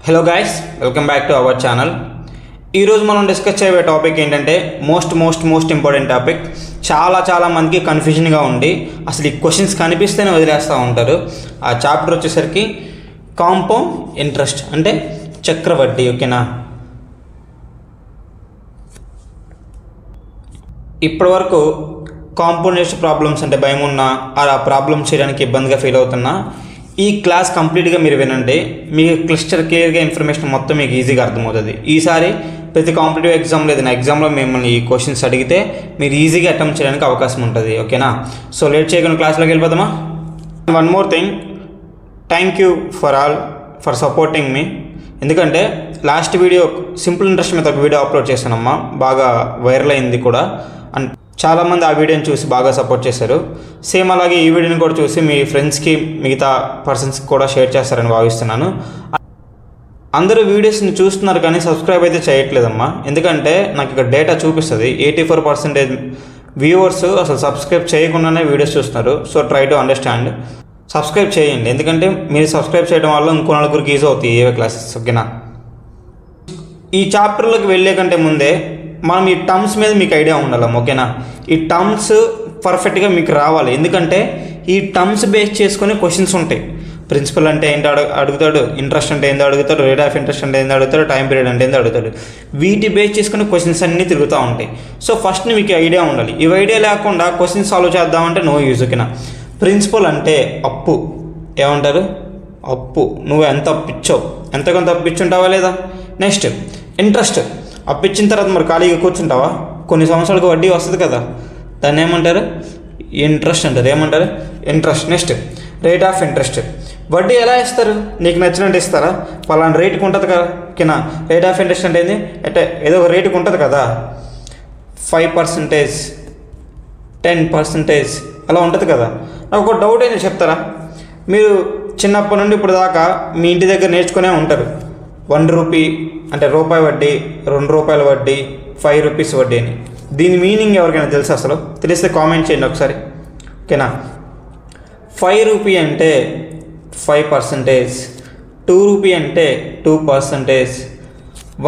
Hello guys, welcome back to our channel. ఈరోజు మనం discuss చేయబోయే టాపిక్ ఏంటంటే మోస్ట్ ఇంపార్టెంట్ టాపిక్. చాలా మందికి కన్ఫ్యూజన్గా ఉండి అసలు ఈ క్వశ్చన్స్ కనిపిస్తేనే వదిలేస్తూ ఉంటారు. ఆ చాప్టర్ వచ్చేసరికి కాంపౌండ్ ఇంట్రెస్ట్ అంటే చక్రవడ్డీ. ఓకేనా, ఇప్పటివరకు కాంపౌండ్ ఇంట్రెస్ట్ ప్రాబ్లమ్స్ అంటే భయం ఉన్నా ఆ ప్రాబ్లమ్స్ చేయడానికి ఇబ్బందిగా ఫీల్ అవుతున్నా ఈ క్లాస్ కంప్లీట్గా మీరు వినండి. మీకు క్లియర్గా ఇన్ఫర్మేషన్ మొత్తం మీకు ఈజీగా అర్థమవుతుంది. ఈసారి ప్రతి కాంపిటేటివ్ ఎగ్జామ్ లేదా ఎగ్జామ్లో మిమ్మల్ని ఈ క్వశ్చన్స్ అడిగితే మీరు ఈజీగా అటెంప్ట్ చేయడానికి అవకాశం ఉంటుంది. ఓకేనా, సో లేట్ చేయకుండా క్లాస్లోకి వెళ్ళిపోదామా. One more thing, thank you for supporting మీ. ఎందుకంటే లాస్ట్ వీడియో సింపుల్ ఇంట్రెస్ట్ మీద ఒక వీడియో అప్లోడ్ చేశానమ్మా, బాగా వైరల్ అయింది కూడా. అండ్ చాలామంది ఆ వీడియోని చూసి బాగా సపోర్ట్ చేశారు. సేమ్ అలాగే ఈ వీడియోని కూడా చూసి మీ ఫ్రెండ్స్కి మిగతా పర్సన్స్కి కూడా షేర్ చేస్తారని భావిస్తున్నాను. అందరూ వీడియోస్ని చూస్తున్నారు కానీ సబ్స్క్రైబ్ అయితే చేయట్లేదమ్మా. ఎందుకంటే నాకు ఇక్కడ డేటా చూపిస్తుంది 84% వ్యూవర్స్ అసలు సబ్స్క్రైబ్ చేయకుండానే వీడియోస్ చూస్తున్నారు. So try to understand, subscribe చేయండి. ఎందుకంటే మీరు సబ్స్క్రైబ్ చేయడం వల్ల ఇంకో నలుగురికి ఈజీ అవుతాయి ఏవే క్లాసెస్. ఓకేనా, ఈ చాప్టర్లోకి వెళ్ళే కంటే ముందే మనం ఈ టర్మ్స్ మీద మీకు ఐడియా ఉండాలమ్మ. ఓకేనా, ఈ టర్మ్స్ పర్ఫెక్ట్గా మీకు రావాలి. ఎందుకంటే ఈ టర్మ్స్ బేస్ చేసుకొని క్వశ్చన్స్ ఉంటాయి. ప్రిన్సిపల్ అంటే ఏంటో అడుగుతాడు, ఇంట్రెస్ట్ అంటే ఏందో అడుగుతాడు, రేట్ ఆఫ్ ఇంట్రెస్ట్ అంటే ఏందో అడుగుతాడు, టైం పీరియడ్ అంటే ఏందో అడుగుతాడు. వీటి బేస్ చేసుకుని క్వశ్చన్స్ అన్నీ తిరుగుతూ ఉంటాయి. సో ఫస్ట్ మీకు ఐడియా ఉండాలి. ఇవి ఐడియా లేకుండా క్వశ్చన్స్ సాల్వ్ చేద్దామంటే నో యూజ్. ఓకేనా, ప్రిన్సిపల్ అంటే అప్పు, ఏమంటారు అప్పు. నువ్వు ఎంత అప్పిచ్చావు, ఎంతకొంత అప్పిచ్చుంటావా లేదా. నెక్స్ట్ ఇంట్రెస్ట్, అప్పిచ్చిన తర్వాత మరి ఖాళీగా కూర్చుంటావా, కొన్ని సంవత్సరాలకు వడ్డీ వస్తుంది కదా, దాన్ని ఏమంటారు ఇంట్రెస్ట్ అంటారు. ఏమంటారు interest. Next rate of interest, వడ్డీ ఎలా ఇస్తారు, నీకు నచ్చినట్టు ఇస్తారా, పలానా రేటుకి ఉంటుంది కదా. ఓకేనా, రేట్ ఆఫ్ ఇంట్రెస్ట్ అంటే ఏంది అంటే ఏదో ఒక రేటుకి ఉంటుంది కదా, 5%, 10% అలా ఉంటుంది కదా. నాకు ఒక డౌట్ ఏంటి చెప్తారా. మీరు చిన్నప్పటి నుండి ఇప్పుడు దాకా మీ ఇంటి దగ్గర నేర్చుకునే ఉంటారు. 1 రూపీ అంటే రూపాయి వడ్డీ, 2 రూపాయల వడ్డీ, 5 రూపీస్ వడ్డీ అని. దీని మీనింగ్ ఎవరికైనా తెలుసు? అసలు తెలిస్తే కామెంట్ చేయండి ఒకసారి. ఓకేనా, 5 రూపీ అంటే 5%, 2 రూపీ అంటే 2%,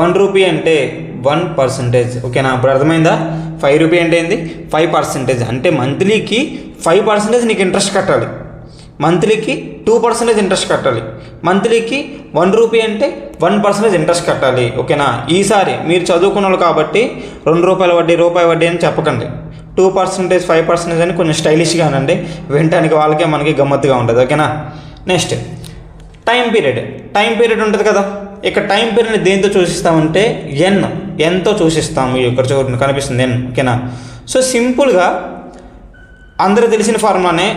1 రూపీ అంటే 1%. ఓకేనా, ఇప్పుడు అర్థమైందా? 5 రూపీ అంటే ఏంది 5%. అంటే మంత్లీకి 5% నీకు ఇంట్రెస్ట్ కట్టాలి, మంత్లీకి 2% ఇంట్రెస్ట్ కట్టాలి, మంత్లీకి 1 రూపీ అంటే 1% ఇంట్రెస్ట్ కట్టాలి. ఓకేనా, ఈసారి మీరు చదువుకున్న వాళ్ళు కాబట్టి 2 రూపాయల వడ్డీ, రూపాయి వడ్డీ అని చెప్పకండి. 2%, 5% అని కొంచెం స్టైలిష్గా అనండి, వినటానికి వాళ్ళకే మనకి గమ్మత్తుగా ఉంటుంది. ఓకేనా, నెక్స్ట్ టైం పీరియడ్ ఉంటుంది కదా. ఇక్కడ టైం పీరియడ్ని దేంతో సూచిస్తామంటే ఎన్తో సూచిస్తాము. ఇక్కడ చూడండి కనిపిస్తుంది ఎన్. ఓకేనా, సో సింపుల్గా అందరూ తెలిసిన ఫార్ములానే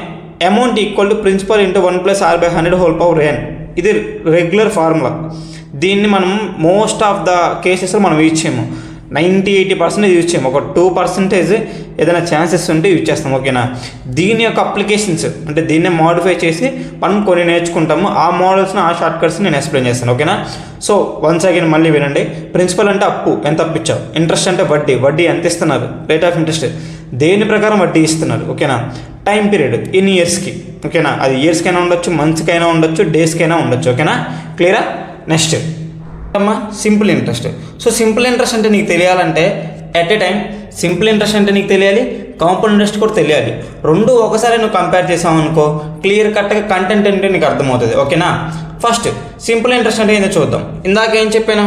amount equal to principal into 1 + r/100 ఇది రెగ్యులర్ ఫార్ములా. దీన్ని మనం మోస్ట్ ఆఫ్ ద కేసెస్లో మనం యూజ్ చేయము, 90-80% యూజ్ చేయము. ఒక 2% ఏదైనా ఛాన్సెస్ ఉంటే యూజ్ చేస్తాం. ఓకేనా, దీని యొక్క అప్లికేషన్స్ అంటే దీన్నే మోడిఫై చేసి మనం కొన్ని నేర్చుకుంటాము. ఆ మోడల్స్ని, ఆ షార్ట్ కట్స్ని నేను ఎక్స్ప్లెయిన్ చేస్తాను. ఓకేనా, సో వన్స్ అగైన్ మళ్ళీ వినండి. ప్రిన్సిపల్ అంటే అప్పు, ఎంత అప్పిచ్చావు. ఇంట్రెస్ట్ అంటే వడ్డీ ఎంత ఇస్తున్నారు, రేట్ ఆఫ్ ఇంట్రెస్ట్ దేని ప్రకారం వడ్డీ ఇస్తున్నారు. ఓకేనా, టైం పీరియడ్ ఇన్ ఇయర్స్కి. ఓకేనా, అది ఇయర్స్కైనా ఉండొచ్చు, మంత్స్కైనా ఉండొచ్చు, డేస్కైనా ఉండొచ్చు. ఓకేనా, క్లియరా. నెక్స్ట్ అమ్మా simple interest. So simple interest అంటే నీకు తెలియాలంటే at a time simple interest అంటే నీకు తెలియాలి, కాంపౌండ్ ఇంట్రెస్ట్ కూడా తెలియాలి. రెండు ఒకసారి నువ్వు కంపేర్ చేసావు అనుకో క్లియర్ కట్గా కంటెంట్ అంటే నీకు అర్థమవుతుంది. ఓకేనా, ఫస్ట్ సింపుల్ ఇంట్రెస్ట్ అంటే ఏంటో చూద్దాం. ఇందాక ఏం చెప్పాను,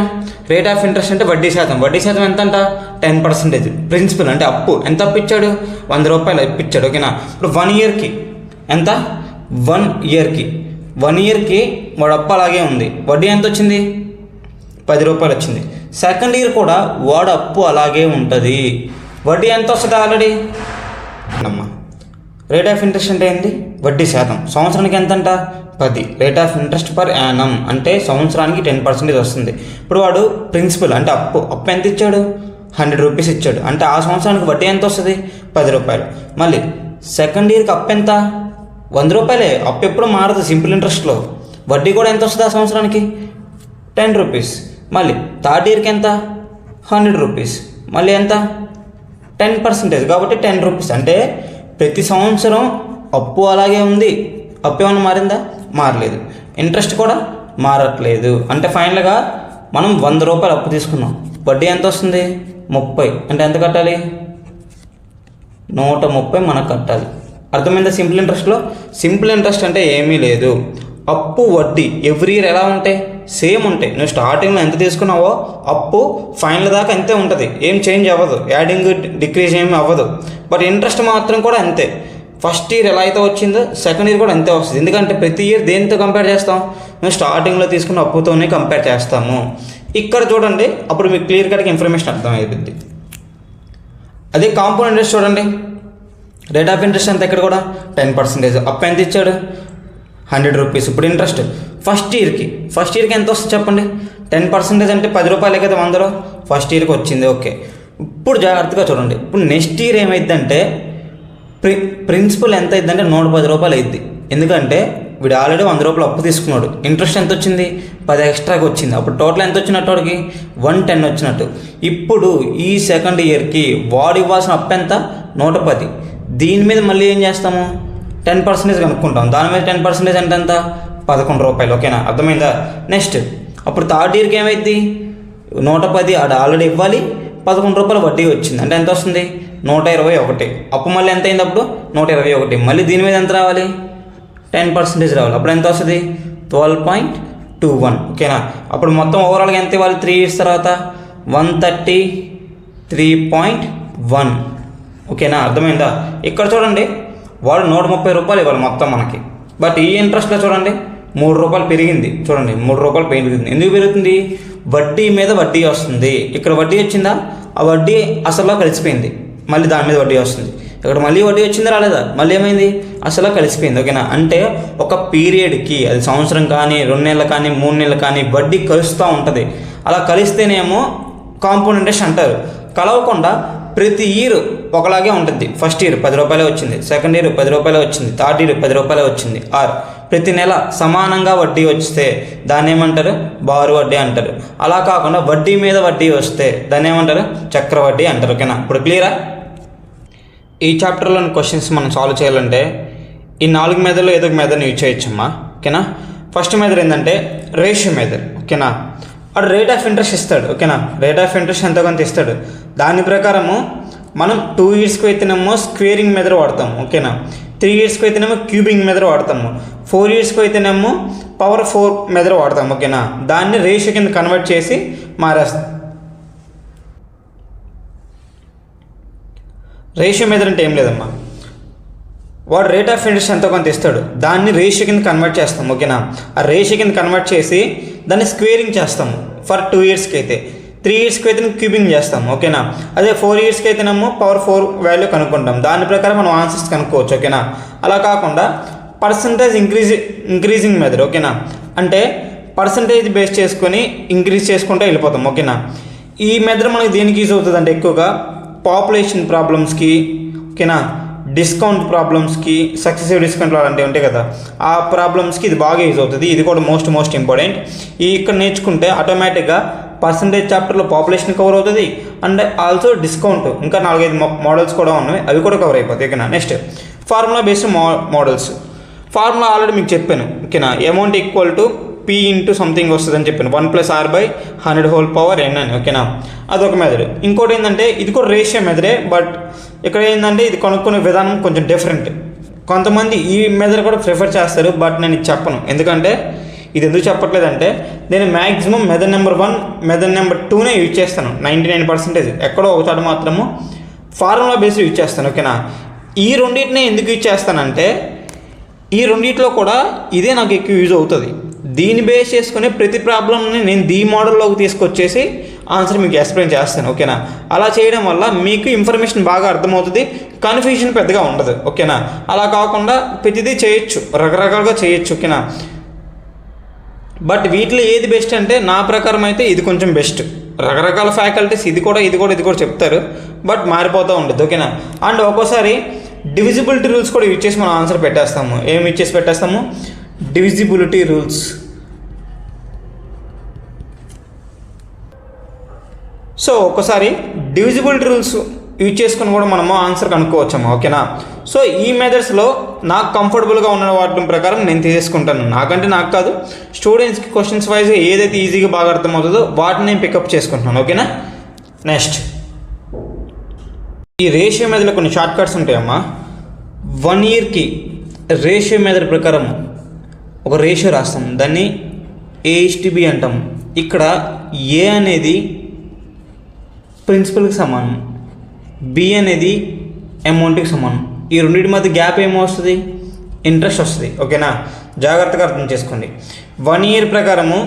రేట్ ఆఫ్ ఇంట్రెస్ట్ అంటే వడ్డీ శాతం ఎంత అంట 10%. ప్రిన్సిపల్ అంటే అప్పు, ఎంత అప్పు ఇచ్చాడు 100 రూపాయలు ఇప్పించాడు. ఓకేనా, ఇప్పుడు 1 ఇయర్కి ఎంత, 1 ఇయర్కి వాడు అప్పు అలాగే ఉంది, వడ్డీ ఎంత వచ్చింది 10 రూపాయలు వచ్చింది. సెకండ్ ఇయర్ కూడా వాడు అప్పు అలాగే ఉంటుంది, వడ్డీ ఎంత వస్తుంది ఆల్రెడీ అమ్మా. రేట్ ఆఫ్ ఇంట్రెస్ట్ అంటే ఏంది వడ్డీ శాతం, సంవత్సరానికి ఎంత అంట 10. Rate of interest per annum అంటే సంవత్సరానికి 10% వస్తుంది. ఇప్పుడు వాడు ప్రిన్సిపల్ అంటే అప్పు ఎంత ఇచ్చాడు 100 రూపీస్ ఇచ్చాడు, అంటే ఆ సంవత్సరానికి వడ్డీ ఎంత వస్తుంది 10 రూపాయలు. మళ్ళీ సెకండ్ ఇయర్కి అప్పు ఎంత 100 రూపాయలే. అప్పు ఎప్పుడు మారదు సింపుల్ ఇంట్రెస్ట్లో. వడ్డీ కూడా ఎంత వస్తుంది ఆ సంవత్సరానికి 10 రూపీస్. మళ్ళీ థర్డ్ ఇయర్కి ఎంత 100 రూపీస్, మళ్ళీ ఎంత 10% కాబట్టి 10 రూపీస్. అంటే ప్రతి సంవత్సరం అప్పు అలాగే ఉంది, అప్పు ఏమన్నా మారిందా, మారలేదు. ఇంట్రెస్ట్ కూడా మారట్లేదు. అంటే ఫైనల్గా మనం 100 రూపాయలు అప్పు తీసుకున్నాం, వడ్డీ ఎంత వస్తుంది? 30. అంటే ఎంత కట్టాలి? 130 మనకు కట్టాలి. అర్థమైందా? సింపుల్ ఇంట్రెస్ట్ అంటే ఏమీ లేదు. అప్పు వడ్డీ ఎవ్రీ ఇయర్ ఎలా ఉంటాయి? సేమ్ ఉంటాయి. నువ్వు స్టార్టింగ్లో ఎంత తీసుకున్నావో అప్పు ఫైనల్ దాకా అంతే ఉంటుంది, ఏం చేంజ్ అవ్వదు, యాడింగ్ డిక్రీజ్ ఏమి అవ్వదు. బట్ ఇంట్రెస్ట్ మాత్రం కూడా అంతే. ఫస్ట్ ఇయర్ ఎలా అయితే వచ్చిందో సెకండ్ ఇయర్ కూడా అంతే వస్తుంది. ఎందుకంటే ప్రతి ఇయర్ దేనితో కంపేర్ చేస్తాం? మేము స్టార్టింగ్లో తీసుకున్న అప్పుతోనే కంపేర్ చేస్తాము. ఇక్కడ చూడండి, అప్పుడు మీకు క్లియర్ కట్గా ఇన్ఫర్మేషన్ అర్థమైపోద్ది. అదే కాంపౌండ్ ఇంట్రెస్ట్ చూడండి, రేట్ ఆఫ్ ఇంట్రెస్ట్ అంతా ఇక్కడ కూడా 10%. అప్పు ఎంత ఇచ్చాడు? 100 రూపీస్. ఇప్పుడు ఇంట్రెస్ట్ ఫస్ట్ ఇయర్కి ఎంత వస్తుంది చెప్పండి? 10% అంటే 10 రూపాయలే కదా 100లో. ఫస్ట్ ఇయర్కి వచ్చింది, ఓకే. ఇప్పుడు జాగ్రత్తగా చూడండి, ఇప్పుడు నెక్స్ట్ ఇయర్ ఏమైందంటే ప్రిన్సిపల్ ఎంత అయిద్దంటే 110 రూపాయలు అయింది. ఎందుకంటే వీడు ఆల్రెడీ 100 రూపాయలు అప్పు తీసుకున్నాడు, ఇంట్రెస్ట్ ఎంత వచ్చింది? 10 ఎక్స్ట్రాగా వచ్చింది. అప్పుడు టోటల్ ఎంత వచ్చినట్టు వాడికి? 110 వచ్చినట్టు. ఇప్పుడు ఈ సెకండ్ ఇయర్కి వాడు ఇవ్వాల్సిన అప్పు ఎంత? 110. దీని మీద మళ్ళీ ఏం చేస్తాము? 10% కనుక్కుంటాం. దాని మీద 10% అంటే ఎంత? 11 రూపాయలు. ఓకేనా? అర్థమైందా? నెక్స్ట్ అప్పుడు థర్డ్ ఇయర్కి ఏమైంది? 110 ఆడ ఆల్రెడీ ఇవ్వాలి, 11 రూపాయలు వడ్డీ వచ్చింది. అంటే ఎంత వస్తుంది? 121. అప్పు మళ్ళీ ఎంత అయింది? అప్పుడు 121. మళ్ళీ దీని మీద ఎంత రావాలి? 10% రావాలి. అప్పుడు ఎంత వస్తుంది? 12.21. ఓకేనా? అప్పుడు మొత్తం ఓవరాల్గా ఎంత ఇవ్వాలి 3 ఇయర్స్ తర్వాత? 133.1. ఓకేనా? అర్థమైందా? ఇక్కడ చూడండి, వాడు 130 రూపాయలు ఇవ్వాలి మొత్తం మనకి. బట్ ఈ ఇంట్రెస్ట్లో చూడండి 3 రూపాయలు పెరిగింది. చూడండి 3 రూపాయలు పెరుగుతుంది. ఎందుకు పెరుగుతుంది? వడ్డీ మీద వడ్డీ వస్తుంది. ఇక్కడ వడ్డీ వచ్చిందా? ఆ వడ్డీ అసలు కలిసిపోయింది, మళ్ళీ దాని మీద వడ్డీ వస్తుంది. ఇక్కడ మళ్ళీ వడ్డీ వచ్చిందా రాలేదా? మళ్ళీ ఏమైంది? అసలు కలిసిపోయింది. ఓకేనా? అంటే ఒక పీరియడ్కి, అది సంవత్సరం కానీ 2 నెలలు కానీ 3 నెలలు కానీ వడ్డీ కలుస్తూ ఉంటుంది. అలా కలిస్తేనేమో కాంపౌండ్ ఇంట్రెస్ట్ అంటారు. కలవకుండా ప్రతి ఇయర్ ఒకలాగే ఉంటుంది. ఫస్ట్ ఇయర్ 10 రూపాయలే వచ్చింది, సెకండ్ ఇయర్ 10 రూపాయలే వచ్చింది, థర్డ్ ఇయర్ 10 రూపాయలే వచ్చింది. ఆర్ ప్రతి నెల సమానంగా వడ్డీ వస్తే దాన్ని ఏమంటారు? బారు వడ్డీ అంటారు. అలా కాకుండా వడ్డీ మీద వడ్డీ వస్తే దాన్ని ఏమంటారు? చక్రవడ్డీ అంటారు. ఓకేనా? ఇప్పుడు క్లియరా? ఈ చాప్టర్లోని క్వశ్చన్స్ మనం సాల్వ్ చేయాలంటే ఈ 4 మెథడ్లో ఏదో ఒక మెథడ్ని యూజ్ చేయొచ్చమ్మా. ఓకేనా? ఫస్ట్ మెథడ్ ఏంటంటే రేషియో మెథడ్. ఓకేనా? అటు రేట్ ఆఫ్ ఇంట్రెస్ట్ ఇస్తాడు. ఓకేనా? రేట్ ఆఫ్ ఇంట్రెస్ట్ ఎంతో కొంత ఇస్తాడు. దాని ప్రకారము మనం 2 ఇయర్స్కి అయితేనేమో స్క్వేరింగ్ మెథడ్ వాడతాము. ఓకేనా? 3 ఇయర్స్కి అయితేనేమో క్యూబింగ్ మెథడ్ వాడతాము. 4 ఇయర్స్కి అయితేనేమో పవర్ 4 మెథడ్ వాడతాము. ఓకేనా? దాన్ని రేషియో కింద కన్వర్ట్ చేసి మారేస్తాం. రేషియో మెథడ్ అంటే ఏం లేదమ్మా, వాడు రేట్ ఆఫ్ ఇంట్రెస్ట్ ఎంతో కొంత ఇస్తాడు, దాన్ని రేషియో కింద కన్వర్ట్ చేస్తాం. ఓకేనా? ఆ రేషియో కింద కన్వర్ట్ చేసి దాన్ని స్క్వేరింగ్ చేస్తాము. ఫర్ 2 ఇయర్స్కి అయితే, 3 ఇయర్స్కి అయితే క్యూబింగ్ చేస్తాం. ఓకేనా? అదే 4 ఇయర్స్కి అయితేనేమో పవర్ 4 వాల్యూ కనుక్కుంటాం. దాని ప్రకారం మనం ఆన్సర్స్ కనుక్కోవచ్చు. ఓకేనా? అలా కాకుండా పర్సంటేజ్ ఇంక్రీజింగ్ మెథడ్. ఓకేనా? అంటే పర్సంటేజ్ బేస్ చేసుకొని ఇంక్రీజ్ చేసుకుంటూ వెళ్ళిపోతాం. ఓకేనా? ఈ మెథడ్ మనకి దేనికి యూజ్ అవుతుంది అంటే ఎక్కువగా పాపులేషన్ ప్రాబ్లమ్స్కి, ఓకేనా, డిస్కౌంట్ ప్రాబ్లమ్స్కి, సక్సెసివ్ డిస్కౌంట్ అలాంటివి ఉంటాయి కదా, ఆ ప్రాబ్లమ్స్కి ఇది బాగా యూజ్ అవుతుంది. ఇది కూడా మోస్ట్ ఇంపార్టెంట్. ఇక్కడ నేర్చుకుంటే ఆటోమేటిక్గా పర్సంటేజ్ చాప్టర్లో పాపులేషన్ కవర్ అవుతుంది అండ్ ఆల్సో డిస్కౌంట్, ఇంకా 4-5 మోడల్స్ కూడా ఉన్నాయి, అవి కూడా కవర్ అయిపోతాయి. ఓకేనా? Next formula based models. Formula already మీకు చెప్పాను. ఓకేనా? Amount equal to P into something వస్తుందని చెప్పాను, 1+R/100n అని. ఓకేనా? అదొక మెథడ్. ఇంకోటి ఏంటంటే ఇది కూడా రేషియో మెథడే, బట్ ఇక్కడ ఏంటంటే ఇది కొనుక్కునే విధానం కొంచెం డిఫరెంట్. కొంతమంది ఈ మెథడ్ కూడా ప్రిఫర్ చేస్తారు, బట్ నేను ఇది చెప్పను. ఎందుకంటే ఇది ఎందుకు చెప్పట్లేదంటే నేను maximum method number 1, method number 2నే యూజ్ చేస్తాను 99%. ఎక్కడో ఒకసారి మాత్రము ఫార్ములా బేస్డ్ యూజ్ చేస్తాను. ఓకేనా? ఈ రెండింటినే ఎందుకు యూజ్ చేస్తానంటే ఈ రెండింటిలో కూడా ఇదే నాకు ఎక్కువ యూజ్ అవుతుంది. దీన్ని బేస్ చేసుకుని ప్రతి ప్రాబ్లమ్ని నేను దీ మోడల్లోకి తీసుకొచ్చేసి ఆన్సర్ మీకు ఎక్స్ప్లెయిన్ చేస్తాను. ఓకేనా? అలా చేయడం వల్ల మీకు ఇన్ఫర్మేషన్ బాగా అర్థమవుతుంది, కన్ఫ్యూజన్ పెద్దగా ఉండదు. ఓకేనా? అలా కాకుండా ప్రతిదీ చేయొచ్చు, రకరకాలుగా చేయొచ్చు. ఓకేనా? బట్ వీటిలో ఏది బెస్ట్ అంటే నా ప్రకారం అయితే ఇది కొంచెం బెస్ట్. రకరకాల ఫ్యాకల్టీస్ ఇది కూడా చెప్తారు, బట్ మారిపోతూ ఉంటుంది. ఓకేనా? అండ్ ఒక్కోసారి డివిజిబిలిటీ రూల్స్ కూడా యూజ్ చేసి మనం ఆన్సర్ పెట్టేస్తాము. ఏమి యూజ్ చేసి పెట్టేస్తాము? Divisibility rules. సో ఒక్కసారి డివిజిబిలిటీ రూల్స్ యూజ్ చేసుకుని కూడా మనము ఆన్సర్ కనుక్కోవచ్చమ్మా. ఓకేనా? సో ఈ మెథడ్స్లో నాకు కంఫర్టబుల్గా ఉన్న వాటి ప్రకారం నేను తీసేసుకుంటాను. నాకు కాదు, స్టూడెంట్స్కి క్వశ్చన్స్ వైజ్గా ఏదైతే ఈజీగా బాగా అర్థమవుతుందో వాటిని నేను పికప్ చేసుకుంటున్నాను. ఓకేనా. నెక్స్ట్, ఈ రేషియో మెథడ్లో కొన్ని షార్ట్ కట్స్ ఉంటాయమ్మా. 1 ఇయర్కి రేషియో మెథడ్ ప్రకారం ఒక రేషియో రాస్తాం, దాన్ని A:B అంటాం. ఇక్కడ ఏ అనేది ప్రిన్సిపల్కి సమానం, బి అనేది అమౌంట్కి సమానం. ఈ రెండింటి మధ్య గ్యాప్ ఏమో వస్తుంది, ఇంట్రెస్ట్ వస్తుంది. ఓకేనా, జాగ్రత్తగా అర్థం చేసుకోండి. 1 ఇయర్ ప్రకారము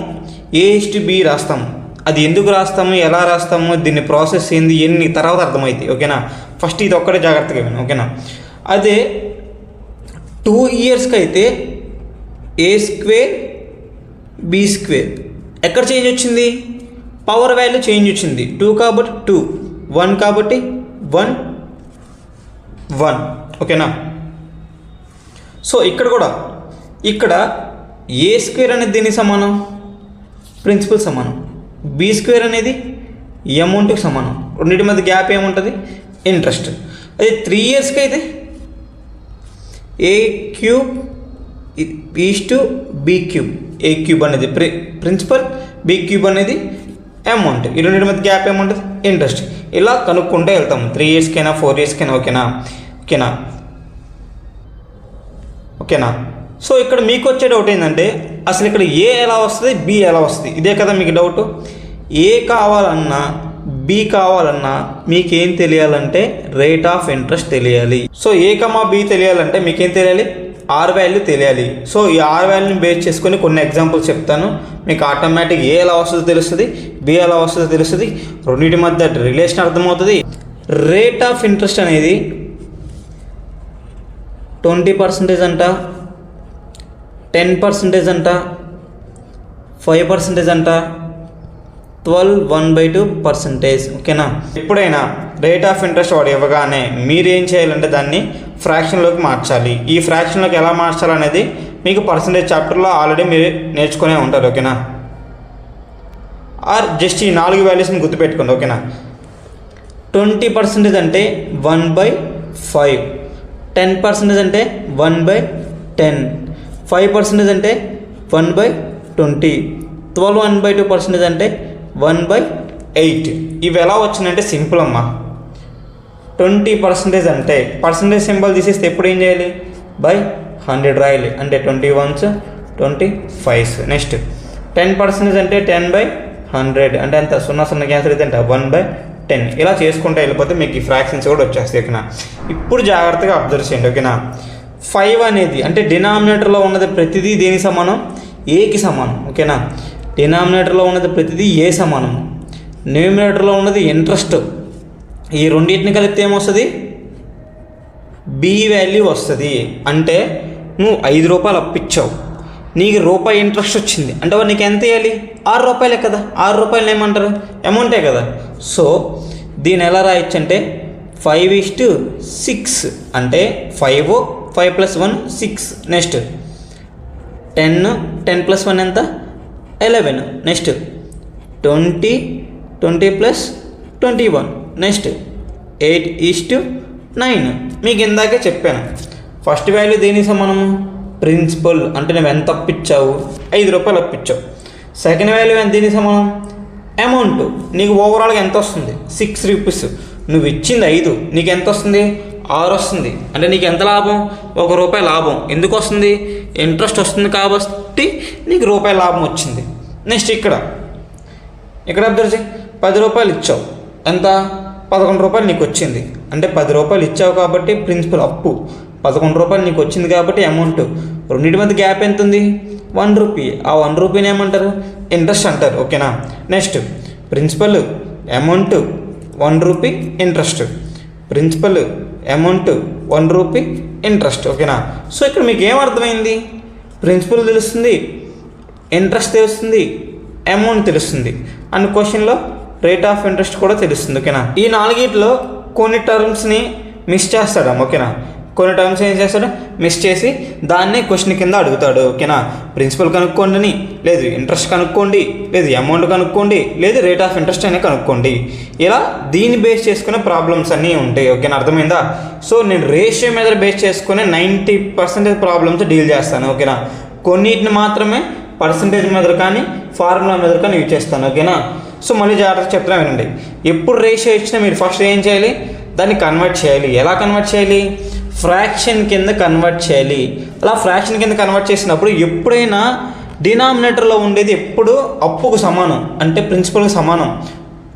A:B రాస్తాం. అది ఎందుకు రాస్తాము, ఎలా రాస్తాము, దీన్ని ప్రాసెస్ ఏంది, ఎన్ని తర్వాత అర్థమవుతుంది. ఓకేనా, ఫస్ట్ ఇది ఒక్కటే జాగ్రత్తగా విను. ఓకేనా. అదే 2 ఇయర్స్కి అయితే A² B² ఎక్కడ చేంజ్ వచ్చింది, పవర్ వాల్యూ చేంజ్ వచ్చింది. 2 కాబట్టి 2, 1 కాబట్టి 1 1. ఓకేనా. సో ఇక్కడ కూడా A² అనేది దీనికి సమానం, ప్రిన్సిపల్ సమానం. B² అనేది అమౌంట్కి సమానం. రెండింటి మధ్య గ్యాప్ ఏముంటుంది, ఇంట్రెస్ట్. అదే 3 ఇయర్స్కి అయితే A³ B³ A³ అనేది ప్రిన్సిపల్, B³ అనేది అమౌంట్. ఈ రెండింటి మధ్య గ్యాప్ ఏముంటుంది, ఇంట్రెస్ట్. ఇలా కనుక్కుంటే వెళ్తాం 3 ఇయర్స్కైనా 4 ఇయర్స్కైనా. ఓకేనా. సో ఇక్కడ మీకు వచ్చే డౌట్ ఏంటంటే అసలు ఇక్కడ ఏ ఎలా వస్తుంది, బి ఎలా వస్తుంది, ఇదే కదా మీకు డౌట్. ఏ కావాలన్నా బి కావాలన్నా మీకేం తెలియాలంటే రేట్ ఆఫ్ ఇంట్రెస్ట్ తెలియాలి. సో A, B తెలియాలంటే మీకేం తెలియాలి, ఆర్ వాల్యూ తెలియాలి. సో ఈ ఆర్ వాల్యూని బేస్ చేసుకొని కొన్ని ఎగ్జాంపుల్స్ చెప్తాను, మీకు ఆటోమేటిక్ ఏ ఎలా వస్తుందో తెలుస్తుంది, బి ఎలా వస్తుందో తెలుస్తుంది, రెండింటి మధ్య రిలేషన్ అర్థమవుతుంది. రేట్ ఆఫ్ ఇంట్రెస్ట్ అనేది 20% అంట, 10% అంట, 5% అంట, 12/1/2%. ఓకేనా. ఎప్పుడైనా రేట్ ఆఫ్ ఇంట్రెస్ట్ వాడు ఇవ్వగానే మీరు ఏం చేయాలంటే దాన్ని ఫ్రాక్షన్లోకి మార్చాలి. ఈ ఫ్రాక్షన్లోకి ఎలా మార్చాలనేది మీకు పర్సంటేజ్ చాప్టర్లో ఆల్రెడీ మీరు నేర్చుకునే ఉంటారు. ఓకేనా. ఆర్ జస్ట్ ఈ 4 వాల్యూస్ని గుర్తుపెట్టుకోండి. ఓకేనా. 20% అంటే 1/5, 10% అంటే 1/10, 5% అంటే 1/20, 12/1/2% అంటే 1/8. ఇవి ఎలా వచ్చినాయంటే సింపుల్ అమ్మా. 20% అంటే పర్సంటేజ్ సింబల్ తీసేస్తే ఎప్పుడు ఏం చేయాలి, /100 రాయాలి, అంటే 21s 25s. నెక్స్ట్ 10% అంటే 10/100 అంటే ఎంత, 0 క్యాన్సల్ అయితే అంటే 1/10. ఇలా చేసుకుంటూ వెళ్ళిపోతే మీకు ఈ ఫ్రాక్షన్స్ కూడా వచ్చేస్తాయి. ఓకేనా. ఇప్పుడు జాగ్రత్తగా అబ్జర్వ్ చేయండి. ఓకేనా. 5 అనేది అంటే డినామినేటర్లో ఉన్నది ప్రతిదీ దేనికి సమానం, ఏకి సమానం. ఓకేనా. డినామినేటర్లో ఉన్నది ప్రతిదీ ఏ సమానం, న్యూమినేటర్లో ఉన్నది ఇంట్రెస్ట్. ఈ రెండింటిని కలిపితే ఏమొస్తుంది, బి వాల్యూ వస్తుంది. అంటే నువ్వు 5 రూపాయలు అప్పిచ్చావు, నీకు రూపాయి ఇంట్రెస్ట్ వచ్చింది అంటే వాడు నీకు ఎంత వేయాలి, 6 రూపాయలే కదా. 6 రూపాయలు ఏమంటారు, అమౌంటే కదా. సో దీన్ని ఎలా రాయొచ్చు అంటే 5:6 అంటే 5 + 1 6. నెక్స్ట్ 10 + 1 ఎంత, 11. నెక్స్ట్ 20 + 21. నెక్స్ట్ 8:9. మీకు ఇందాకే చెప్పాను, ఫస్ట్ వాల్యూ దేనికి సమానము, ప్రిన్సిపల్ అంటే నువ్వు ఎంత అప్పిచ్చావు, 5 రూపాయలు అప్పిచ్చావు. సెకండ్ వాల్యూ దేనికి సమానం, అమౌంట్. నీకు ఓవరాల్గా ఎంత వస్తుంది, 6 రూపీస్. నువ్వు ఇచ్చింది 5, నీకు ఎంత వస్తుంది, 6 వస్తుంది. అంటే నీకు ఎంత లాభం, ₹1 లాభం. ఎందుకు వస్తుంది, ఇంట్రెస్ట్ వస్తుంది కాబట్టి నీకు ₹1 లాభం వచ్చింది. నెక్స్ట్ ఇక్కడ అబ్జర్వ్ చేయి, 10 రూపాయలు ఇచ్చావు, ఎంత, ₹11 నీకు వచ్చింది. అంటే 10 రూపాయలు ఇచ్చావు కాబట్టి ప్రిన్సిపల్ అప్పు, ₹11 నీకు వచ్చింది కాబట్టి అమౌంట్. రెండింటి మధ్య గ్యాప్ ఎంత ఉంది, ₹1. ఆ ₹1 ఏమంటారు, ఇంట్రెస్ట్ అంటారు. ఓకేనా. Next principal, amount, ₹1 interest. Principal, amount, ₹1 interest. ఓకేనా. సో ఇక్కడ మీకు ఏమర్థమైంది, ప్రిన్సిపల్ తెలుస్తుంది, ఇంట్రెస్ట్ తెలుస్తుంది, అమౌంట్ తెలుస్తుంది, అండ్ క్వశ్చన్లో రేట్ ఆఫ్ ఇంట్రెస్ట్ కూడా తెలుస్తుంది. ఓకేనా. ఈ 4 కొన్ని టర్మ్స్ని మిస్ చేస్తాడు. ఓకేనా. కొన్ని టర్మ్స్ ఏం చేస్తాడు, మిస్ చేసి దాన్ని క్వశ్చన్ కింద అడుగుతాడు. ఓకేనా, ప్రిన్సిపల్ కనుక్కోండి అని, లేదు ఇంట్రెస్ట్ కనుక్కోండి, లేదు అమౌంట్ కనుక్కోండి, లేదు రేట్ ఆఫ్ ఇంట్రెస్ట్ అని కనుక్కోండి. ఇలా దీన్ని బేస్ చేసుకునే ప్రాబ్లమ్స్ అన్నీ ఉంటాయి. ఓకేనా, అర్థమైందా? సో నేను రేషియో మీద బేస్ చేసుకుని 90% ప్రాబ్లమ్స్ డీల్ చేస్తాను. ఓకేనా, కొన్నిటిని మాత్రమే పర్సంటేజ్ మీద కానీ ఫార్ములా మీద కానీ యూజ్ చేస్తాను. ఓకేనా, సో మళ్ళీ జాగ్రత్తగా చెప్తున్నా వినండి. ఎప్పుడు రేషియో ఇచ్చినా మీరు ఫస్ట్ ఏం చేయాలి, దాన్ని కన్వర్ట్ చేయాలి. ఎలా కన్వర్ట్ చేయాలి, ఫ్రాక్షన్ కింద కన్వర్ట్ చేయాలి. అలా ఫ్రాక్షన్ కింద కన్వర్ట్ చేసినప్పుడు ఎప్పుడైనా డినామినేటర్లో ఉండేది ఎప్పుడు అప్పుకు సమానం, అంటే ప్రిన్సిపల్కి సమానం.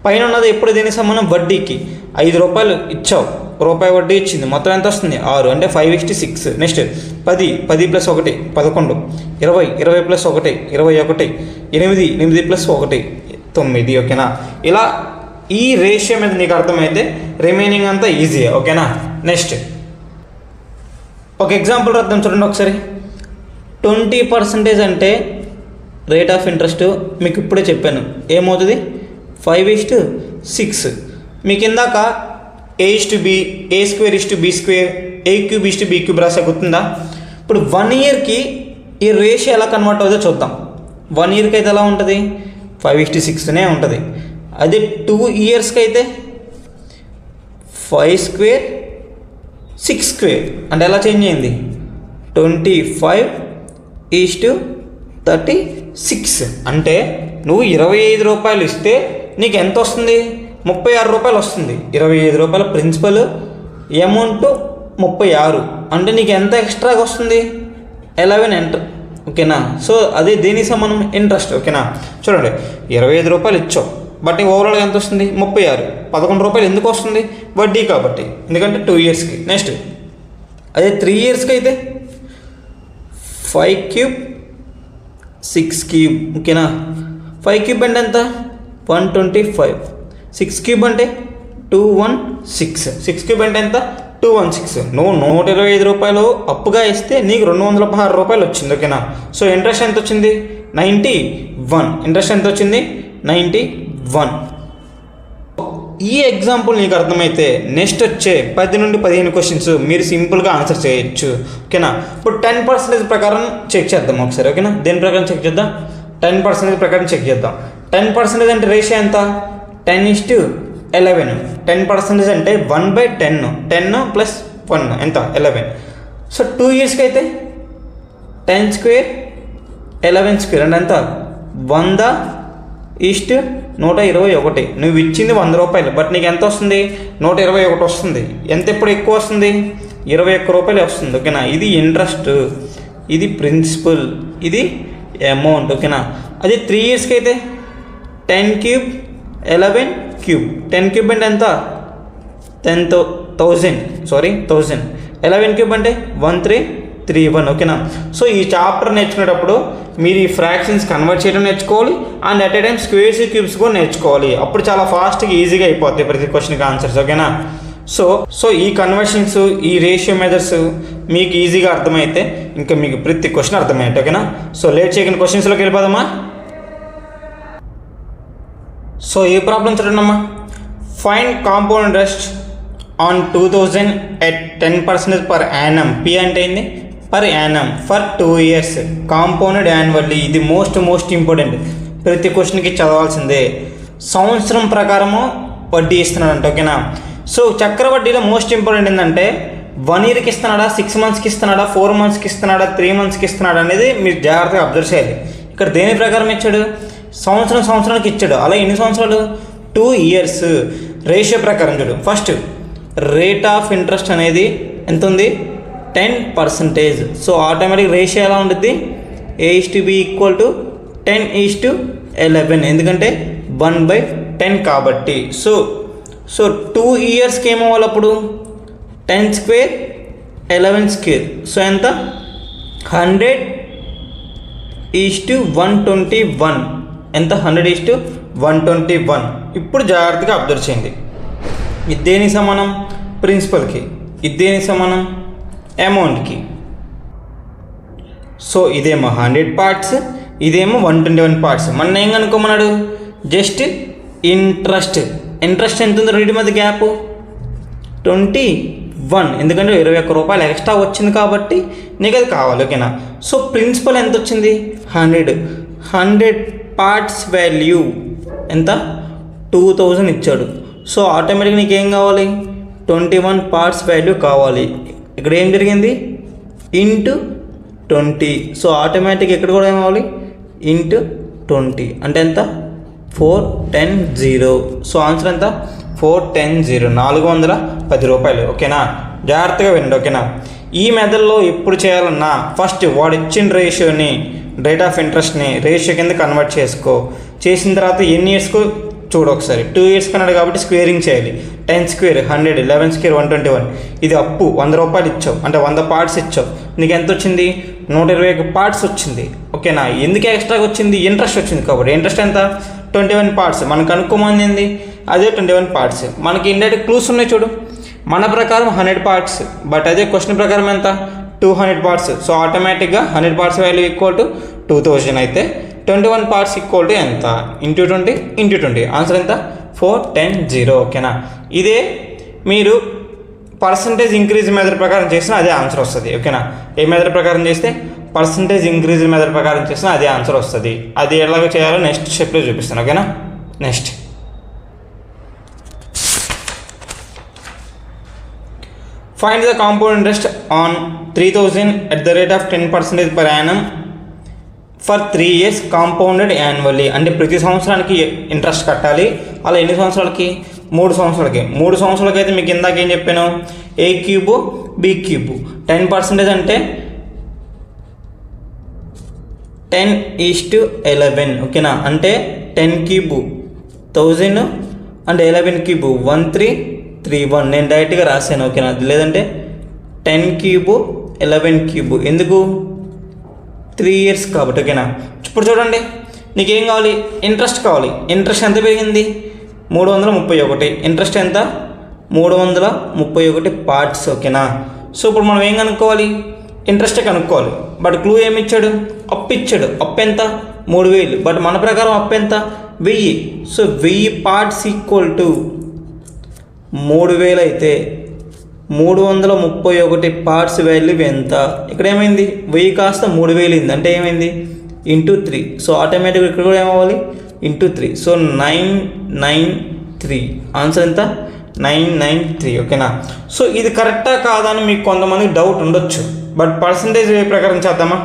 పైన ఉన్నది ఎప్పుడు దేనికి సమానం, వడ్డీకి. 5 రూపాయలు ఇచ్చావు, రూపాయి వడ్డీ ఇచ్చింది, మొత్తం ఎంత వస్తుంది 6, అంటే 5:6. నెక్స్ట్ 10 + 1 11, 20 20 + 1 21, 8 8 + 1 9. ఓకేనా, ఇలా ఈ రేషియో మీద నీకు అర్థమైతే రిమైనింగ్ అంతా ఈజీ. ఓకేనా, నెక్స్ట్ ఒక ఎగ్జాంపుల్ రాద్దాం చూడండి ఒకసారి. 20% అంటే రేట్ ఆఫ్ ఇంట్రెస్ట్ మీకు ఇప్పుడే చెప్పాను ఏమవుతుంది, 5:6. మీకు ఇందాక A:B, A²:B², A³ రాసే గుర్తుందా? ఇప్పుడు 1 ఇయర్కి ఈ రేషియో ఎలా కన్వర్ట్ అవుతుందో చూద్దాం. 1 ఇయర్కి అయితే ఎలా ఉంటుంది, 5:6నే ఉంటుంది. అదే 2 ఇయర్స్కి అయితే 5² 6² అంటే ఎలా చేంజ్ అయింది, 25:36. అంటే నువ్వు 25 రూపాయలు ఇస్తే నీకు ఎంత వస్తుంది, 36 రూపాయలు వస్తుంది. 25 రూపాయల ప్రిన్సిపల్, అమౌంట్ 36, అంటే నీకు ఎంత ఎక్స్ట్రాగా వస్తుంది, 11. ఓకేనా, సో అదే దేనికి సమానం, ఇంట్రెస్ట్. ఓకేనా, చూడండి 25 రూపాయలు ఇచ్చావు, బట్ ఓవరాల్గా ఎంత వస్తుంది, 36. 11 రూపాయలు ఎందుకు వస్తుంది, వడ్డీ కాబట్టి, ఎందుకంటే 2 ఇయర్స్కి. నెక్స్ట్ అదే 3 ఇయర్స్కి అయితే 5³ 6³. ఓకేనా, 5³ అంటే ఎంత, 125. 6³ అంటే 216. 6³ అంటే ఎంత, 216. నువ్వు 125 రూపాయలు అప్పుగా ఇస్తే నీకు 216 రూపాయలు వచ్చింది. ఓకేనా, సో ఇంట్రెస్ట్ ఎంత వచ్చింది, 91. ఇంట్రెస్ట్ ఎంత వచ్చింది, 91. ఈ ఎగ్జాంపుల్ నీకు అర్థమైతే నెక్స్ట్ వచ్చే 10 నుండి 15 క్వశ్చన్స్ మీరు సింపుల్గా ఆన్సర్ చేయొచ్చు. ఓకేనా, ఇప్పుడు 10% ప్రకారం చెక్ చేద్దాం ఒకసారి. ఓకేనా, దేని ప్రకారం చెక్ చేద్దాం, 10% ప్రకారం చెక్ చేద్దాం. 10% అంటే రేషియో ఎంత, 10:11. 10% అంటే 1/10. 10 + 1 ఎంత, 11. సో 2 ఇయర్స్కి అయితే 10² 11² అంటే ఎంత, 100:121. నువ్వు ఇచ్చింది 100 రూపాయలు, బట్ నీకు ఎంత వస్తుంది, 121 వస్తుంది. ఎంత ఎప్పుడు ఎక్కువ వస్తుంది, 21 రూపాయలు వస్తుంది. ఓకేనా, ఇది ఇంట్రెస్ట్, ఇది ప్రిన్సిపల్, ఇది అమౌంట్. ఓకేనా, అది 3 ఇయర్స్కి అయితే 10³ 11³ 10³ అంటే ఎంత, 10,000. 11³ అంటే 1331. ఓకేనా, సో ఈ చాప్టర్ నేర్చుకునేటప్పుడు మీరు ఈ ఫ్రాక్షన్స్ కన్వర్ట్ చేయడం నేర్చుకోవాలి, and at a time squares cubes కూడా నేర్చుకోవాలి. అప్పుడు చాలా ఫాస్ట్గా ఈజీగా అయిపోతాయి ప్రతి క్వశ్చన్కి ఆన్సర్స్. ఓకేనా, సో ఈ కన్వర్షన్స్, ఈ రేషియో మెథడ్స్ మీకు ఈజీగా అర్థమైతే ఇంకా మీకు ప్రతి క్వశ్చన్ అర్థమైనట్టు. ఓకేనా, సో లేట్ చేయకుండా క్వశ్చన్స్లోకి వెళ్ళిపోదామా. సో ఈ ప్రాబ్లం చూడండమ్మా. Find compound interest on 2000 at 10% per annum. P అంటే ఏంది, per annum, for 2 years, compounded annually. ఇది మోస్ట్ ఇంపార్టెంట్, ప్రతి క్వశ్చన్కి చదవాల్సిందే. సంవత్సరం ప్రకారము వడ్డీ ఇస్తున్నాడంట. ఓకేనా, సో చక్రవడ్డీలో మోస్ట్ ఇంపార్టెంట్ ఏంటంటే 1 ఇయర్కి ఇస్తున్నాడా, 6 మంత్స్కి ఇస్తున్నాడా, 4 మంత్స్కి ఇస్తున్నాడా, 3 మంత్స్కి ఇస్తున్నాడా అనేది మీరు జాగ్రత్తగా అబ్జర్వ్ చేయాలి. ఇక్కడ దేని ప్రకారం ఇచ్చాడు, సంవత్సరానికి ఇచ్చాడు. అలా ఎన్ని సంవత్సరాలు, 2 ఇయర్స్. రేషియో ప్రకారం చూడు, ఫస్ట్ రేట్ ఆఫ్ ఇంట్రెస్ట్ అనేది ఎంత ఉంది, 10%. సో ఆటోమేటిక్ రేషియో ఎలా ఉంటుంది, A:B = 10:11. ఎందుకంటే 1/10 కాబట్టి. సో 2 ఇయర్స్కి ఏమవ్వాలి అప్పుడు, 10² 11². సో ఎంత, 100:121. ఎంత, 100:121. ఇప్పుడు జాగ్రత్తగా అబ్జర్వ్ చేయండి. ఇది దేనికి సమానం, ప్రిన్సిపల్కి. ఇది దేనికి సమానం, అమౌంట్కి. సో ఇదేమో 100 పార్ట్స్, ఇదేమో 121 పార్ట్స్. మన ఏం కనుక్కోమన్నాడు, జస్ట్ ఇంట్రెస్ట్ ఎంత ఉందో, రెండింటి మధ్య గ్యాప్ 21. 1, ఎందుకంటే 21 రూపాయలు ఎక్స్ట్రా వచ్చింది కాబట్టి నీకు అది కావాలి. ఓకేనా. సో ప్రిన్సిపల్ ఎంత వచ్చింది? 100 పార్ట్స్ వాల్యూ ఎంత? 2000 ఇచ్చాడు. సో ఆటోమేటిక్గా నీకు ఏం కావాలి? 21 పార్ట్స్ వాల్యూ కావాలి. ఇక్కడ ఏం జరిగింది? ఇంటూ 20. సో ఆటోమేటిక్ ఇక్కడ కూడా ఏం కావాలి? ఇంటూ 20 అంటే ఎంత? 410. సో ఆన్సర్ ఎంత? 410, 410 రూపాయలు. ఓకేనా. జాగ్రత్తగా వినండి. ఓకేనా. ఈ మెథడ్లో ఎప్పుడు చేయాలన్నా ఫస్ట్ వాడు ఇచ్చిన రేషియోని, రేట్ ఆఫ్ ఇంట్రెస్ట్ని రేషియో కింద కన్వర్ట్ చేసుకో. చేసిన తర్వాత ఎన్ని ఇయర్స్కు చూడు ఒకసారి. 2 ఇయర్స్ కన్నాడు కాబట్టి స్క్వేరింగ్ చేయాలి. 10 స్క్వేర్ 100, 11 స్క్వేర్ 121. ఇది అప్పు 100 రూపాయలు ఇచ్చావు అంటే 100 పార్ట్స్ ఇచ్చావు. నీకు ఎంత వచ్చింది? 121 పార్ట్స్ వచ్చింది. ఓకేనా. ఎందుకు ఎక్స్ట్రాగా వచ్చింది? ఇంట్రెస్ట్ వచ్చింది కాబట్టి. ఇంట్రెస్ట్ ఎంత? 21 పార్ట్స్. మనకు అనుకోమంది ఏంది? అదే 21 పార్ట్స్. మనకి ఇండైరెక్ట్ క్లూస్ ఉన్నాయి చూడు. మన ప్రకారం 100 పార్ట్స్, బట్ అదే క్వశ్చన్ ప్రకారం ఎంత? 200 పార్ట్స్. సో ఆటోమేటిక్గా 100 పార్ట్స్ వాల్యూ ఈక్వల్ టు 2000 అయితే 21 పార్ట్స్ ఈక్వల్ టు ఎంత? ఇంటూ 20. ఆన్సర్ ఎంత? 410. ఓకేనా. ఇదే మీరు పర్సంటేజ్ ఇంక్రీజ్ మెథడ్ ప్రకారం చేసినా అదే ఆన్సర్ వస్తుంది. ఓకేనా. ఏ మెథడ్ ప్రకారం చేస్తే? పర్సంటేజ్ ఇంక్రీజ్ మెథడ్ ప్రకారం చేసినా అదే ఆన్సర్ వస్తుంది. అది ఎలాగో చేయాలో నెక్స్ట్ స్టెప్లో చూపిస్తాను. ఓకేనా. Next find the compound interest on 3000 at the rate of 10% per annum for 3 years compounded annually. అంటే ప్రతి సంవత్సరానికి ఇంట్రెస్ట్ కట్టాలి. అలా ఎన్ని సంవత్సరాలకి? 3 సంవత్సరాలకి. 3 సంవత్సరాలకి అయితే మీకు ఇందాక ఏం చెప్పాను? A³ B³ 10% అంటే 10:11. ఓకేనా. అంటే 10³ 1000 అంటే 11³ 1331. నేను డైరెక్ట్గా రాశాను. ఓకేనా. లేదంటే 10³ 11³ ఎందుకు? 3 years కాబట్టి. ఓకేనా. ఇప్పుడు చూడండి, నీకేం కావాలి? ఇంట్రెస్ట్ కావాలి. ఇంట్రెస్ట్ ఎంత పెరిగింది? 331. ఇంట్రెస్ట్ ఎంత? 331 పార్ట్స్. ఓకేనా. సో ఇప్పుడు మనం ఏం కనుక్కోవాలి? ఇంట్రెస్టే కనుక్కోవాలి. బట్ క్లూ ఏమి ఇచ్చాడు? అప్పు ఇచ్చాడు. అప్పు ఎంత? 3000. బట్ మన ప్రకారం అప్పు ఎంత? 1000. సో 1000 పార్ట్స్ ఈక్వల్ టు 3000 అయితే 331 పార్ట్స్ వాల్యూ ఎంత? ఇక్కడ ఏమైంది? 1000 కాస్త 3000 అయింది. అంటే ఏమైంది? ఇంటూ 3. సో ఆటోమేటిక్గా ఇక్కడ కూడా ఏమవ్వాలి? ఇంటూ 3. సో 993. ఆన్సర్ ఎంత? 993. ఓకేనా. సో ఇది కరెక్టా కాదా అని మీకు కొంతమందికి డౌట్ ఉండొచ్చు. బట్ పర్సంటేజ్ ప్రకారం చేద్దామా?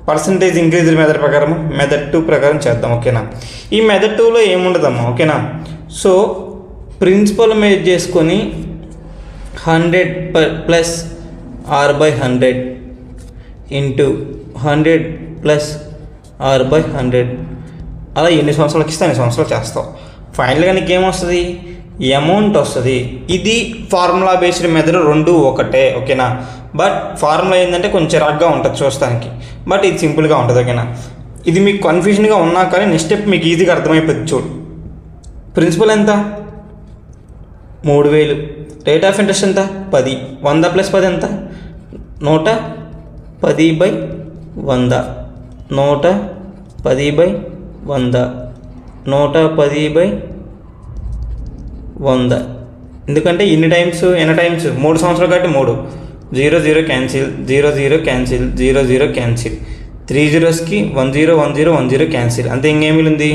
పర్సంటేజ్ ఇంక్రీజ్ మెథడ్ ప్రకారం, మెథడ్ 2 ప్రకారం చేద్దాం. ఓకేనా. ఈ మెథడ్ 2లో ఏముండదమ్మా. ఓకేనా. సో ప్రిన్సిపల్ మేజ్ చేసుకొని 100 plus R/100 into 100 plus R/100 అలా ఎన్ని సంవత్సరాలకి ఇస్తే అన్ని సంవత్సరాలు చేస్తావు. ఫైనల్గా నీకు ఏమొస్తుంది? అమౌంట్ వస్తుంది. ఇది ఫార్ములా బేస్డ్ మెథడ్, 2 ఒకటే. ఓకేనా. బట్ ఫార్ములా ఏంటంటే కొంచెం రగ్గా ఉంటుంది చూస్తానికి, బట్ ఇది సింపుల్గా ఉంటుంది. ఓకేనా. ఇది మీకు కన్ఫ్యూజన్గా ఉన్నా కానీ నెక్స్ట్ స్టెప్ మీకు ఈజీగా అర్థమైపోతుంది. చూడు, ప్రిన్సిపల్ ఎంత? 3000. రేట్ ఆఫ్ ఇంట్రెస్ట్ ఎంత? 10. 100 ప్లస్ 10 ఎంత? 110/100. 110/100. 110/100. ఎందుకంటే ఎన్ని టైమ్స్? 3 సంవత్సరాలు కాబట్టి 3. 0 0 cancel, 0 0 cancel, 0 0 cancel. 3 zeros 1 0 1 0 1 0 cancel. అంతే. ఇంకేమి ఉంది?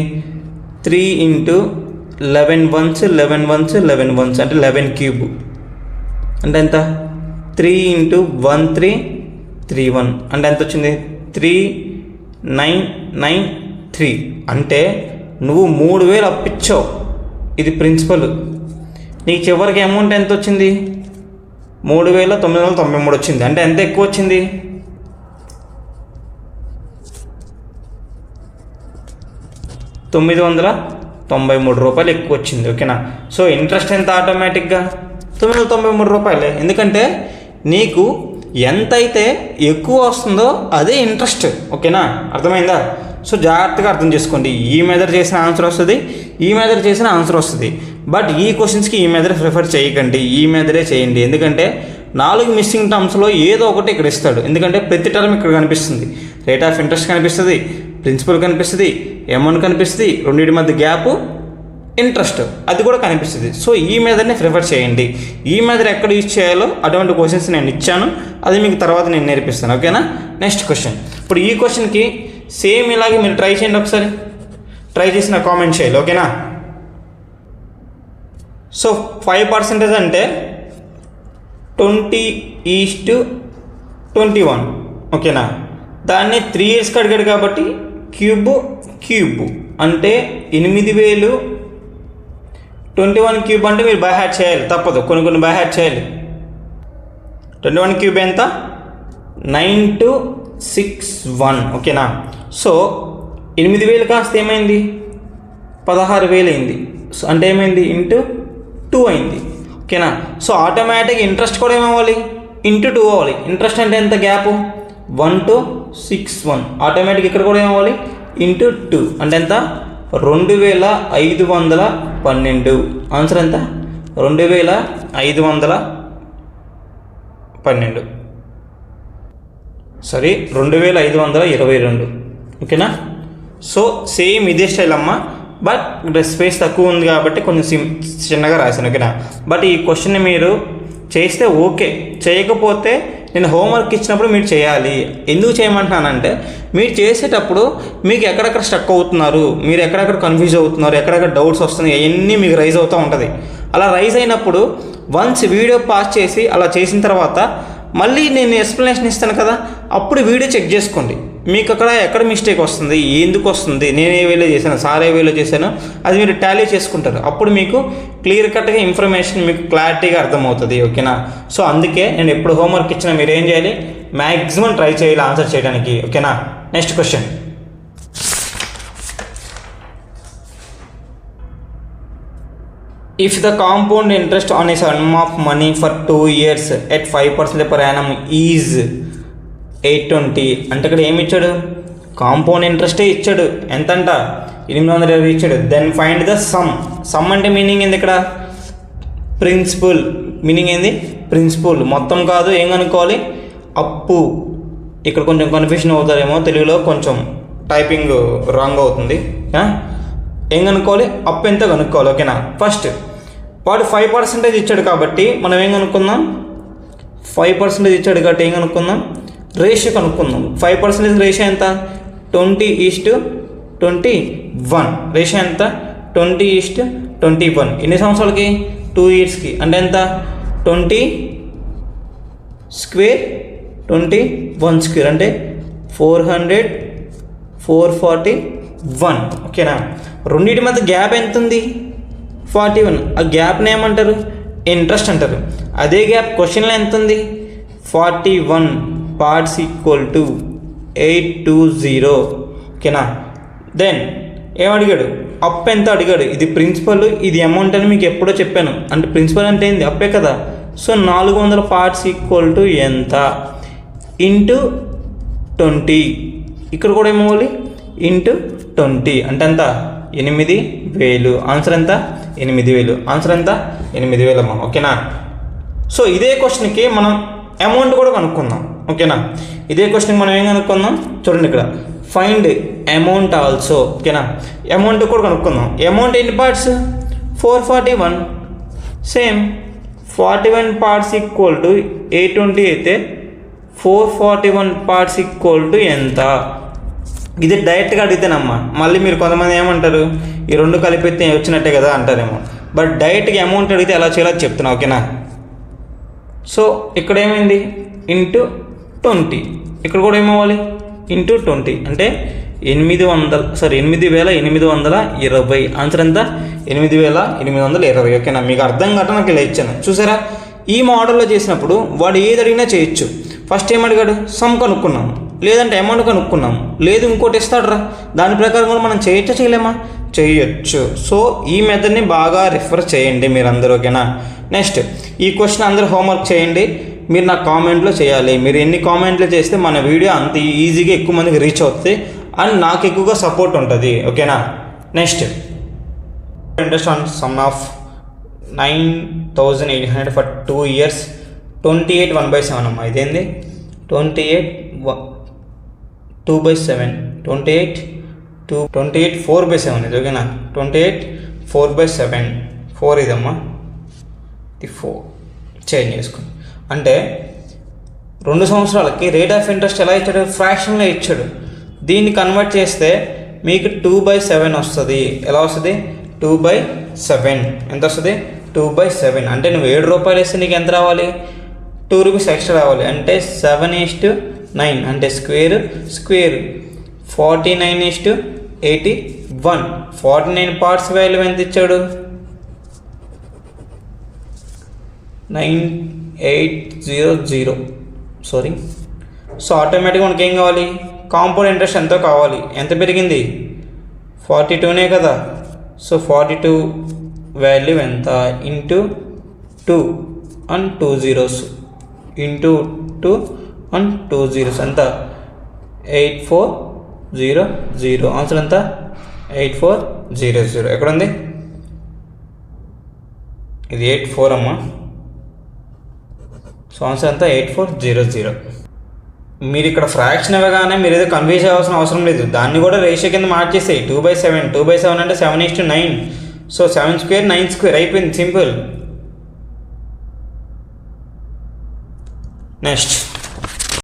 3 ఇంటూ 11 ones 11 ones 11 ones అంటే 11³ అంటే ఎంత? 3 ఇంటూ 1331 అంటే ఎంత వచ్చింది? 3993. అంటే నువ్వు 3000 అప్పిచ్చావు. ఇది ప్రిన్సిపల్. నీకు చివరికి అమౌంట్ ఎంత వచ్చింది? 3993 వచ్చింది. అంటే ఎంత ఎక్కువ వచ్చింది? 993 రూపాయలు ఎక్కువ వచ్చింది. ఓకేనా. సో ఇంట్రెస్ట్ ఎంత? ఆటోమేటిక్గా 993 రూపాయలే. ఎందుకంటే నీకు ఎంతైతే ఎక్కువ వస్తుందో అదే ఇంట్రెస్ట్. ఓకేనా. అర్థమైందా? సో జాగ్రత్తగా అర్థం చేసుకోండి. ఈ మెథడ్ చేసిన ఆన్సర్ వస్తుంది, ఈ మెథడ్ చేసిన ఆన్సర్ వస్తుంది. బట్ ఈ క్వశ్చన్స్కి ఈ మెథడ్ ప్రిఫర్ చేయకండి, ఈ మెథడే చేయండి. ఎందుకంటే 4 మిస్సింగ్ టర్మ్స్లో ఏదో ఒకటి ఇక్కడ ఇస్తాడు. ఎందుకంటే ప్రతి టర్మ్ ఇక్కడ కనిపిస్తుంది. రేట్ ఆఫ్ ఇంట్రెస్ట్ కనిపిస్తుంది, ప్రిన్సిపల్ కనిపిస్తుంది, అమౌంట్ కనిపిస్తుంది, రెండింటి మధ్య గ్యాప్ ఇంట్రెస్ట్ అది కూడా కనిపిస్తుంది. సో ఈ మెథడ్ని ప్రిఫర్ చేయండి. ఈ మెథడ్ ఎక్కడ యూజ్ చేయాలో అటువంటి క్వశ్చన్స్ నేను ఇచ్చాను, అది మీకు తర్వాత నేను నేర్పిస్తాను. ఓకేనా. Next question. ఇప్పుడు ఈ క్వశ్చన్కి సేమ్ ఇలాగే మీరు ట్రై చేయండి, ఒకసారి ట్రై చేసి నాకు కామెంట్ చేయాలి. ఓకేనా. సో 5% అంటే 20:21. ఓకేనా. దాన్ని 3 yearsకి అడిగాడు కాబట్టి క్యూబ్ అంటే 8,000. 21 క్యూబ్ అంటే మీరు బై హ్యాట్ చేయాలి, తప్పదు, కొన్ని బై హ్యాట్ చేయాలి. 21 క్యూబ్ ఎంత? 9261. ఓకేనా. సో 8,000 కాస్త ఏమైంది? 16,000 అయింది. సో అంటే ఏమైంది? ఇంటూ 2 అయింది. ఓకేనా. సో ఆటోమేటిక్గా ఇంట్రెస్ట్ కూడా ఏమవ్వాలి? ఇంటూ 2 అవ్వాలి. ఇంట్రెస్ట్ అంటే ఎంత గ్యాప్? 1261. ఆటోమేటిక్ ఇక్కడ కూడా ఏమవ్వాలి? ఇంటూ 2 అంటే ఎంత? 2512. ఆన్సర్ ఎంత? 2512. సారీ, 2522. ఓకేనా. సో సేమ్ ఇదే స్టైల్ అమ్మ, బట్ స్పేస్ తక్కువ ఉంది కాబట్టి కొంచెం చిన్నగా రాశాను. ఓకేనా. బట్ ఈ క్వశ్చన్ని మీరు చేస్తే ఓకే, చేయకపోతే నేను హోంవర్క్ ఇచ్చినప్పుడు మీరు చేయాలి. ఎందుకు చేయమంటున్నానంటే మీరు చేసేటప్పుడు మీకు ఎక్కడెక్కడ స్టక్ అవుతున్నారు, మీరు ఎక్కడెక్కడ కన్ఫ్యూజ్ అవుతున్నారు, ఎక్కడెక్కడ డౌట్స్ వస్తున్నాయి, అవన్నీ మీకు రైజ్ అవుతూ ఉంటుంది. అలా రైజ్ అయినప్పుడు వన్స్ వీడియో పాస్ చేసి అలా చేసిన తర్వాత మళ్ళీ నేను ఎక్స్ప్లెనేషన్ ఇస్తాను కదా, అప్పుడు వీడియో చెక్ చేసుకోండి. మీకు అక్కడ ఎక్కడ మిస్టేక్ వస్తుంది, ఎందుకు వస్తుంది, నేను ఏ వేలో చేశాను, సార్ ఏ వేలో చేశాను, అది మీరు టాలీ చేసుకుంటారు. అప్పుడు మీకు క్లియర్ కట్గా ఇన్ఫర్మేషన్ మీకు క్లారిటీగా అర్థమవుతుంది. ఓకేనా. సో అందుకే నేను ఎప్పుడు హోంవర్క్ ఇచ్చినా మీరు ఏం చేయాలి? మ్యాక్సిమం ట్రై చేయాలి ఆన్సర్ చేయడానికి. ఓకేనా. Next question. If the compound interest on a sum of money for 2 years at 5% per annum is 820, అంటే ఇక్కడ ఏమి ఇచ్చాడు? కాంపౌండ్ ఇంట్రెస్టే ఇచ్చాడు. ఎంతంట? 820 ఇచ్చాడు. దెన్ ఫైండ్ ద సమ్ అంటే మీనింగ్ ఏంది ఇక్కడ? ప్రిన్సిపల్. మీనింగ్ ఏంది? ప్రిన్సిపల్. మొత్తం కాదు, ఏం కనుక్కోవాలి? అప్పు. ఇక్కడ కొంచెం కన్ఫ్యూషన్ అవుతారేమో, తెలుగులో కొంచెం టైపింగ్ రాంగ్ అవుతుంది. ఏం కనుక్కోవాలి? అప్పు ఎంత కనుక్కోవాలి. ఓకేనా. ఫస్ట్ వాడు 5% ఇచ్చాడు కాబట్టి మనం ఏం కనుక్కుందాం? 5% ఇచ్చాడు కాబట్టి ఏం కనుక్కుందాం? రేషియో కనుక్కుందాం. 5% రేషియో ఎంత? 20:21. రేషియో ఎంత? 20:21. ఎన్ని సంవత్సరాలకి? 2 yearsకి. అంటే ఎంత? 20 స్క్వేర్ 21 స్క్వేర్ అంటే 400, 441. ఓకేనా. రెండింటి మధ్య గ్యాప్ ఎంత ఉంది? 41. ఆ గ్యాప్ని ఏమంటారు? ఇంట్రెస్ట్ అంటారు. అదే గ్యాప్ క్వశ్చన్లో ఎంత ఉంది? 41 parts equal to 820. ఓకేనా. దెన్ ఏమడిగాడు? అప్ ఎంత అడిగాడు. ఇది ప్రిన్సిపల్, ఇది అమౌంట్ అని మీకు ఎప్పుడో చెప్పాను. అంటే ప్రిన్సిపల్ అంటే ఏంది? అప్పే కదా. సో 400 parts ఈక్వల్ టు ఎంత? ఇంటూ 20. ఇక్కడ కూడా ఏమవ్వాలి? ఇంటూ 20 అంటే ఎంత? 8,000. ఆన్సర్ ఎంత? 8,000. ఆన్సర్ ఎంత? 8,000 అమ్మ. ఓకేనా. సో ఇదే క్వశ్చన్కి మనం అమౌంట్ కూడా కనుక్కుందాం. ఓకేనా. ఇదే క్వశ్చన్కి మనం ఏం కనుక్కుందాం? చూడండి ఇక్కడ ఫైండ్ అమౌంట్ ఆల్సో. ఓకేనా. అమౌంట్ కూడా కనుక్కుందాం. అమౌంట్ ఎన్ని parts? 441. Same 41 parts equal to 820 అయితే 441 parts ఈక్వల్ టు ఎంత? ఇది డైరెక్ట్గా అడిగితేనమ్మా. మళ్ళీ మీరు కొంతమంది ఏమంటారు? ఈ రెండు కలిపితే వచ్చినట్టే కదా అంటారేమో. బట్ డైరెక్ట్గా అమౌంట్ అడిగితే ఎలా చేయాలో చెప్తున్నా. ఓకేనా. సో ఇక్కడ ఏమైంది? ఇంటూ 20. ఇక్కడ కూడా ఏమవ్వాలి? ఇంటూ 20 అంటే 8,820. ఆన్సర్ ఎంత? 8,820. ఓకేనా. మీకు అర్థం కావటం నాకు ఇలా ఇచ్చాను. చూసారా, ఈ మోడల్లో చేసినప్పుడు వాడు ఏది అడిగినా చేయొచ్చు. ఫస్ట్ ఏం అడిగాడు? సమ్ కనుక్కున్నాము, లేదంటే అమౌంట్ కనుక్కున్నాము, లేదు ఇంకోటి ఇస్తాడురా, దాని ప్రకారం కూడా మనం చేయొచ్చా చేయలేమా? చేయొచ్చు. సో ఈ మెథడ్ని బాగా రిఫర్ చేయండి మీరు అందరూ. ఓకేనా. నెక్స్ట్ ఈ క్వశ్చన్ అందరూ హోంవర్క్ చేయండి. మీరు నాకు కామెంట్లో చేయాలి. మీరు ఎన్ని కామెంట్లు చేస్తే మన వీడియో అంత ఈజీగా ఎక్కువ మందికి రీచ్ అవుతుంది అండ్ నాకు ఎక్కువగా సపోర్ట్ ఉంటుంది. ఓకేనా. Next interest on some of 9,800 for 2 years 28 1/7 అమ్మా. ఇదేంది? 28 2/7 28 4/7 ఇది. ఓకేనా. 28 4/7 4 ఇదమ్మా, ఇది 4 చేంజ్ చేసుకుని. అంటే 2 సంవత్సరాలకి రేట్ ఆఫ్ ఇంట్రెస్ట్ ఎలా ఇచ్చాడు? ఫ్రాక్షన్లో ఇచ్చాడు. దీన్ని కన్వర్ట్ చేస్తే మీకు 2/7 వస్తుంది. ఎలా వస్తుంది? 2/7. ఎంత వస్తుంది? 2/7. అంటే నువ్వు 7 రూపాయలు వేస్తే నీకు ఎంత రావాలి? 2 రూపీస్ ఎక్స్ట్రా రావాలి. అంటే 7:9 అంటే స్క్వేర్ 49:81. 49 పార్ట్స్ వాల్యూ ఎంత ఇచ్చాడు? 9800. సారీ. సో ఆటోమేటిక్గా మనకి ఏం కావాలి? కాంపౌండ్ ఇంట్రెస్ట్ ఎంతో కావాలి. ఎంత పెరిగింది? 42నే కదా. సో 42 వాల్యూ ఎంత? Into 2 and 2 zeros into 2 and 2 zeros ఎంత? 8400. ఆన్సర్ ఎంత? 8400. ఎక్కడుంది? ఇది 84 అమ్మా. సో ఆన్సర్ ఎంత? 8400. మీరు ఇక్కడ ఫ్రాక్షన్ ఇవ్వగానే మీరు ఏదో కన్ఫ్యూజ్ అవ్వాల్సిన అవసరం లేదు. దాన్ని కూడా రేషియో కింద మార్చేసాయి. 2/7 అంటే 7:9. సో 7² 9² అయిపోయింది, సింపుల్. నెక్స్ట్